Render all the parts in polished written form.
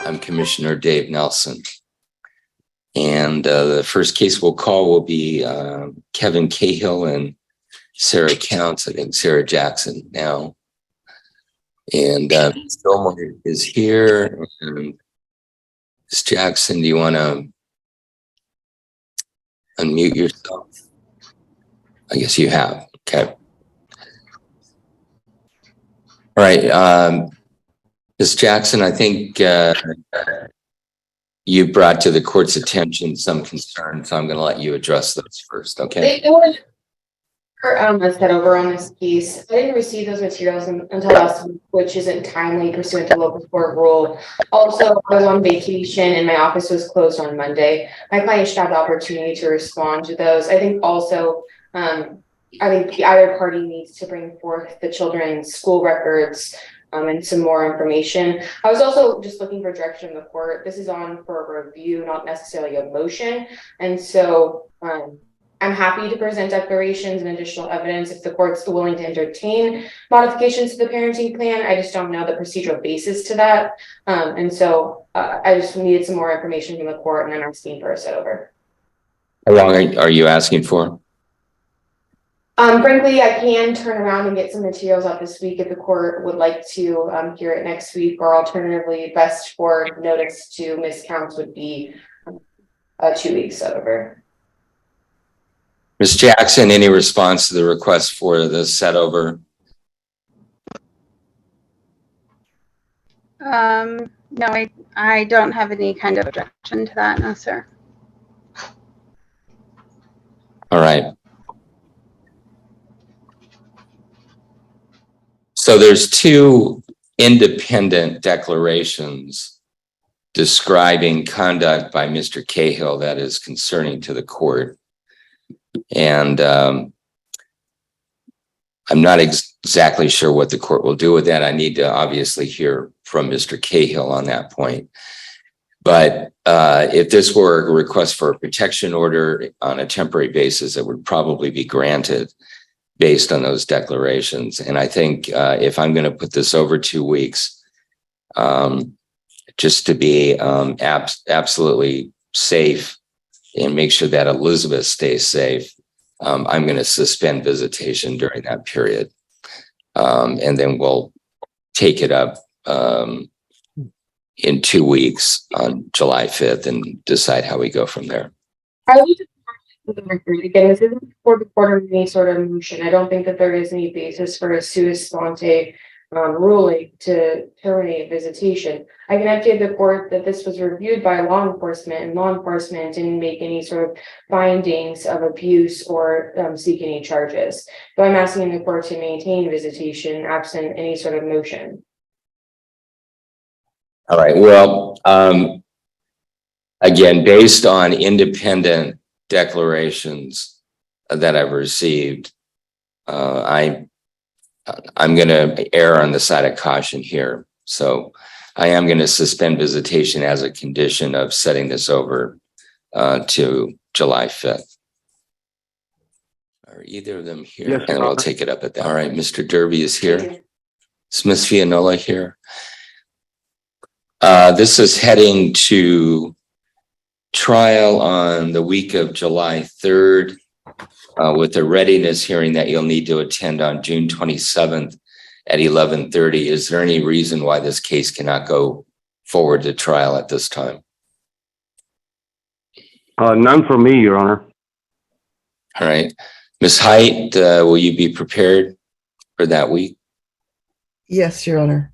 I'm Commissioner Dave Nelson. And the first case we'll call will be Kevin Cahill and Sarah Counts, I think Sarah Jackson now. And Stillmore is here. And Ms. Jackson, do you want to unmute yourself? I guess you have. Okay. All right. Ms. Jackson, I think you brought to the court's attention some concerns, so I'm going to let you address those first, okay? I said over on this case, I didn't receive those materials until last week, which isn't timely pursuant to local court rule. Also, I was on vacation and my office was closed on Monday. My client should have the opportunity to respond to those. I think also, I think the other party needs to bring forth the children's school records and some more information. I was also just looking for direction from the court. This is on for a review, not necessarily a motion. And so, I'm happy to present declarations and additional evidence if the court's willing to entertain modifications to the parenting plan. I just don't know the procedural basis to that. And so I just needed some more information from the court and I'm asking for a set over. How long are you asking for? Frankly, I can turn around and get some materials out this week if the court would like to hear it next week, or alternatively, best for notice to Ms. Counts would be 2 weeks over. Ms. Jackson, any response to the request for the set over? No, I don't have any kind of objection to that, no, sir. All right. So there's two independent declarations describing conduct by Mr. Cahill that is concerning to the court. And I'm not exactly sure what the court will do with that. I need to obviously hear from Mr. Cahill on that point. But if this were a request for a protection order on a temporary basis, it would probably be granted based on those declarations. And I think if I'm going to put this over 2 weeks, just to be absolutely safe and make sure that Elizabeth stays safe, I'm going to suspend visitation during that period. And then we'll take it up in 2 weeks on July 5th and decide how we go from there. I will just for the record, again, this isn't for the court of any sort of motion. I don't think that there is any basis for a sua sponte ruling to terminate visitation. I can update the court that this was reviewed by law enforcement, and law enforcement didn't make any sort of findings of abuse or seek any charges. So I'm asking the court to maintain visitation absent any sort of motion. All right. Well, again, based on independent declarations that I've received, I'm going to err on the side of caution here. So I am going to suspend visitation as a condition of setting this over to July 5th. Are either of them here? Yes, and we'll take it up at that. All right. Mr. Derby is here. Smithfield Nola here. This is heading to trial on the week of July 3rd. With a readiness hearing that you'll need to attend on June 27th at 11:30. Is there any reason why this case cannot go forward to trial at this time? None for me, Your Honor. All right. Ms. Height, will you be prepared for that week? Yes, Your Honor.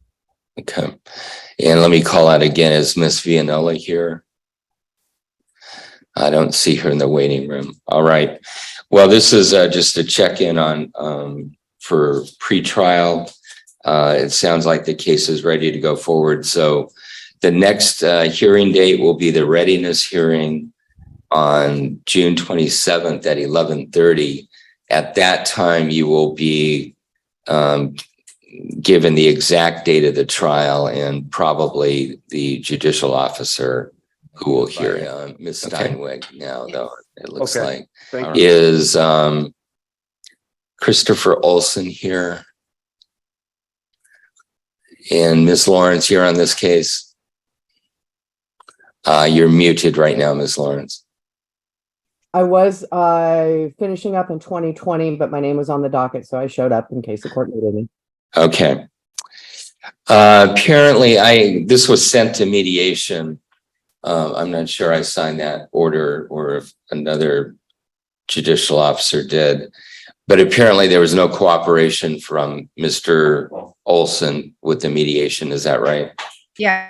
Okay. And let me call out again, is Ms. Vianola here? I don't see her in the waiting room. All right. Well, this is just a check-in on for pre-trial. It sounds like the case is ready to go forward. So the next hearing date will be the readiness hearing on June 27th at 11:30. At that time, you will be given the exact date of the trial and probably the judicial officer who will hear it. Ms. Steinweg now, though, it looks like. Is Christopher Olson here? And Ms. Lawrence, you're on this case? You're muted right now, Ms. Lawrence. I was finishing up in 2020, but my name was on the docket, so I showed up in case the court needed me. Okay. Apparently, this was sent to mediation. I'm not sure I signed that order or if another judicial officer did, but apparently there was no cooperation from Mr. Olson with the mediation. Is that right? Yeah,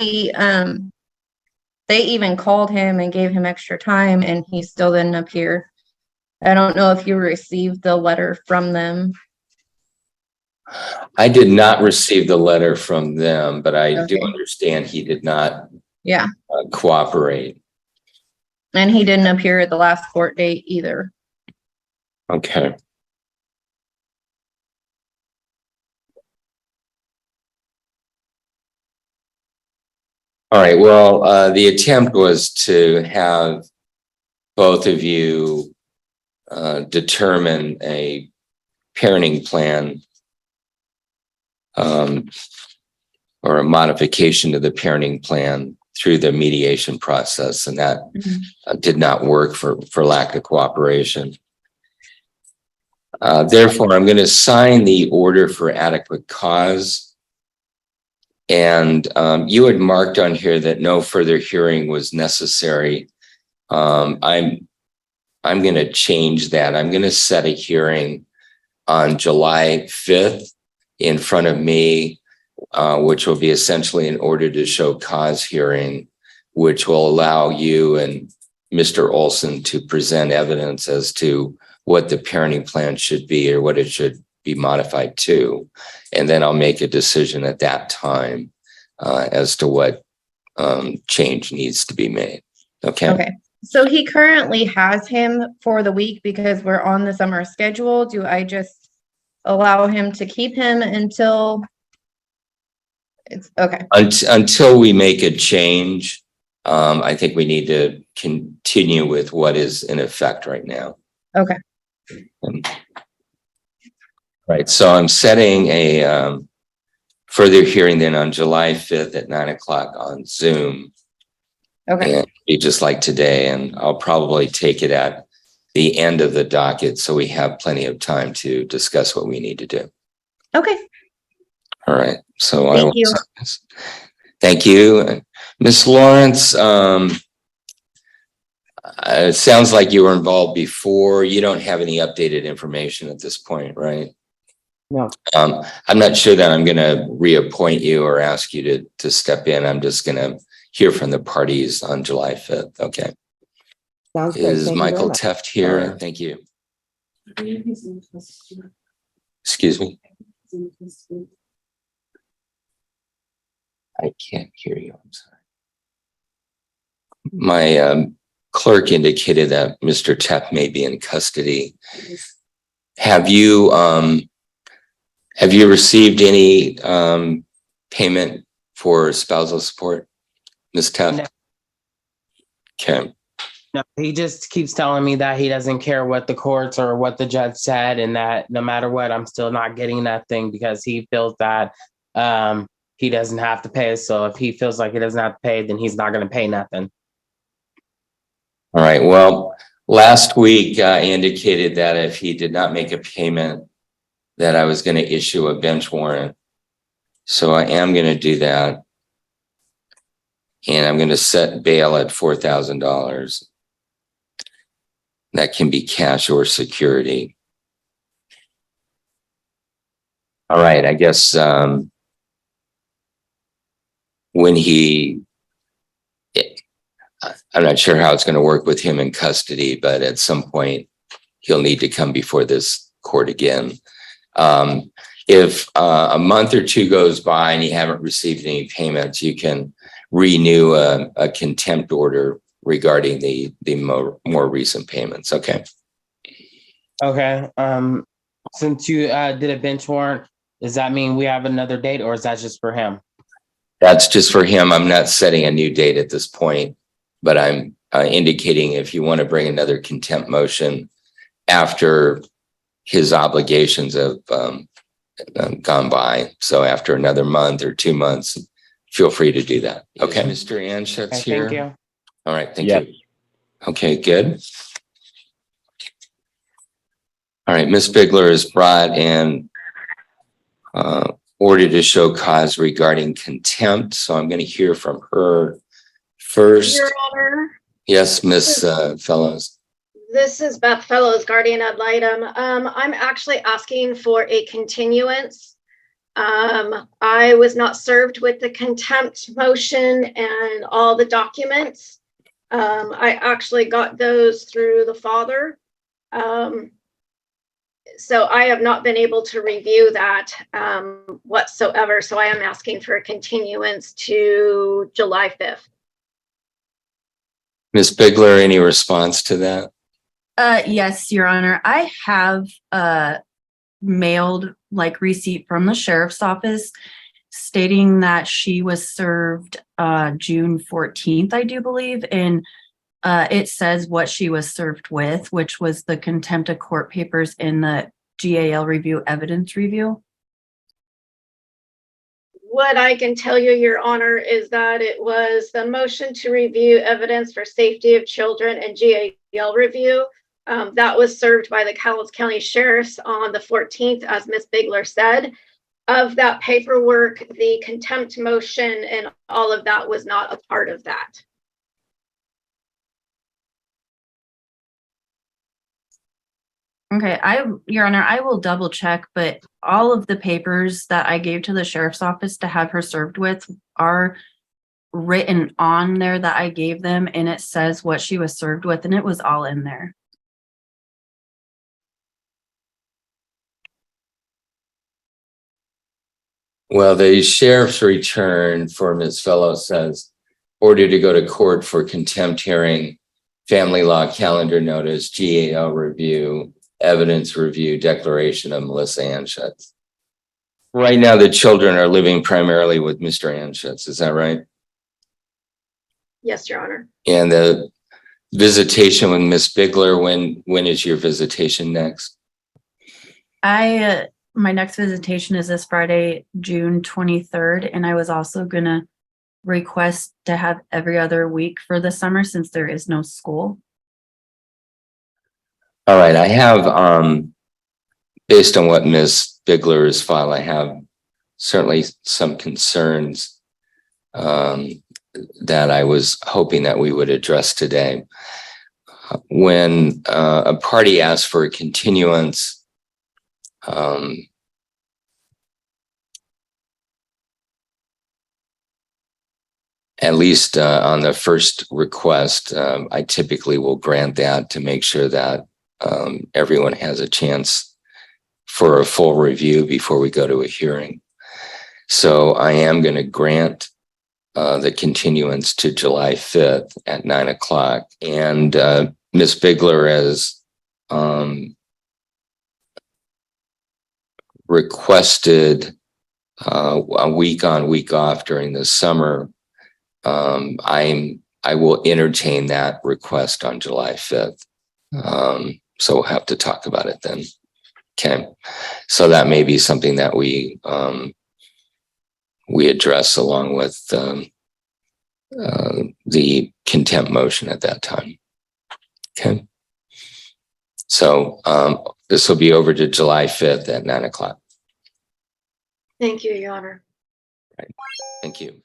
they even called him and gave him extra time and he still didn't appear. I don't know if you received the letter from them. I did not receive the letter from them, but I do Okay. understand he did not Yeah, cooperate. and he didn't appear at the last court date either. Okay. All right, well, the attempt was to have both of you determine a parenting plan or a modification to the parenting plan through the mediation process, and that did not work for lack of cooperation. Therefore, I'm going to sign the order for adequate cause. And you had marked on here that no further hearing was necessary. I'm going to change that. I'm going to set a hearing on July 5th in front of me, which will be essentially an order to show cause hearing, which will allow you and Mr. Olson to present evidence as to what the parenting plan should be or what it should be modified to. And then I'll make a decision at that time as to what change needs to be made. Okay. Okay. So he currently has him for the week because we're on the summer schedule. Do I just allow him to keep him until it's okay? Until we make a change, I think we need to continue with what is in effect right now. Okay. Right. So I'm setting a further hearing then on July 5th at 9 o'clock on Zoom. Okay. And be just like today. And I'll probably take it at the end of the docket so we have plenty of time to discuss what we need to do. Okay. All right. So Thank you. Thank you. Ms. Lawrence, it sounds like you were involved before. You don't have any updated information at this point, right? No. I'm not sure that I'm going to reappoint you or ask you to step in. I'm just going to hear from the parties on July 5th. Okay. Sounds good. Is Thank you very Michael much. Teft here? Thank you. Excuse me. I can't hear you. I'm sorry. My clerk indicated that Mr. Teft may be in custody. Have you received any payment for spousal support, Ms. Teft? No. Okay. No, he just keeps telling me that he doesn't care what the courts or what the judge said, and that no matter what, I'm still not getting that thing because he feels that he doesn't have to pay. So if he feels like he doesn't have to pay, then he's not going to pay nothing. All right. Well, last week I indicated that if he did not make a payment, that I was going to issue a bench warrant. So I am going to do that. And I'm going to set bail at $4,000. That can be cash or security. All right. I guess when I'm not sure how it's going to work with him in custody, but at some point he'll need to come before this court again. If a month or two goes by and you haven't received any payments, you can renew a contempt order regarding the more recent payments. Okay. Okay. Since you did a bench warrant, does that mean we have another date, or is that just for him? That's just for him. I'm not setting a new date at this point, but I'm indicating if you want to bring another contempt motion after his obligations have gone by. So after another month or 2 months, feel free to do that. Okay. Mr. Anschutz Okay, here. thank you. All right, thank Yes. you. Okay, good. All right, Ms. Bigler has brought in order to show cause regarding contempt, so I'm going to hear from her first. Your Honor, Yes, Ms. Fellows. this is Beth Fellows, guardian ad litem. I'm actually asking for a continuance. I was not served with the contempt motion and all the documents. I actually got those through the father. So I have not been able to review that whatsoever. So I am asking for a continuance to July 5th. Ms. Bigler, any response to that? Yes, Your Honor. I have mailed like receipt from the sheriff's office stating that she was served June 14th, I do believe, and it says what she was served with, which was the contempt of court papers in the GAL review evidence review. What I can tell you, Your Honor, is that it was the motion to review evidence for safety of children and GAL review. That was served by the Cowles County Sheriff's on the 14th, as Ms. Bigler said. Of that paperwork, the contempt motion and all of that was not a part of that. Okay, Your Honor, I will double check, but all of the papers that I gave to the sheriff's office to have her served with are written on there that I gave them, and it says what she was served with, and it was all in there. Well, the sheriff's return for Ms. Fellows says order to go to court for contempt hearing, family law calendar notice, GAL review, evidence review, declaration of Melissa Anschutz. Right now, the children are living primarily with Mr. Anschutz. Is that right? Yes, Your Honor. And the visitation with Ms. Bigler, when is your visitation next? My next visitation is this Friday, June 23rd, and I was also gonna request to have every other week for the summer since there is no school. All right, I have, based on what Ms. Bigler has filed, I have certainly some concerns that I was hoping that we would address today. When a party asks for a continuance, at least on the first request, I typically will grant that to make sure that everyone has a chance for a full review before we go to a hearing. So I am going to grant the continuance to July 5th at 9 o'clock. And Ms. Bigler has requested a week on, week off during the summer. I will entertain that request on July 5th. So we'll have to talk about it then. Okay. So that may be something that we address along with the contempt motion at that time. Okay. So this will be over to July 5th at 9 o'clock. Thank you, Your Honor. Right. Thank you.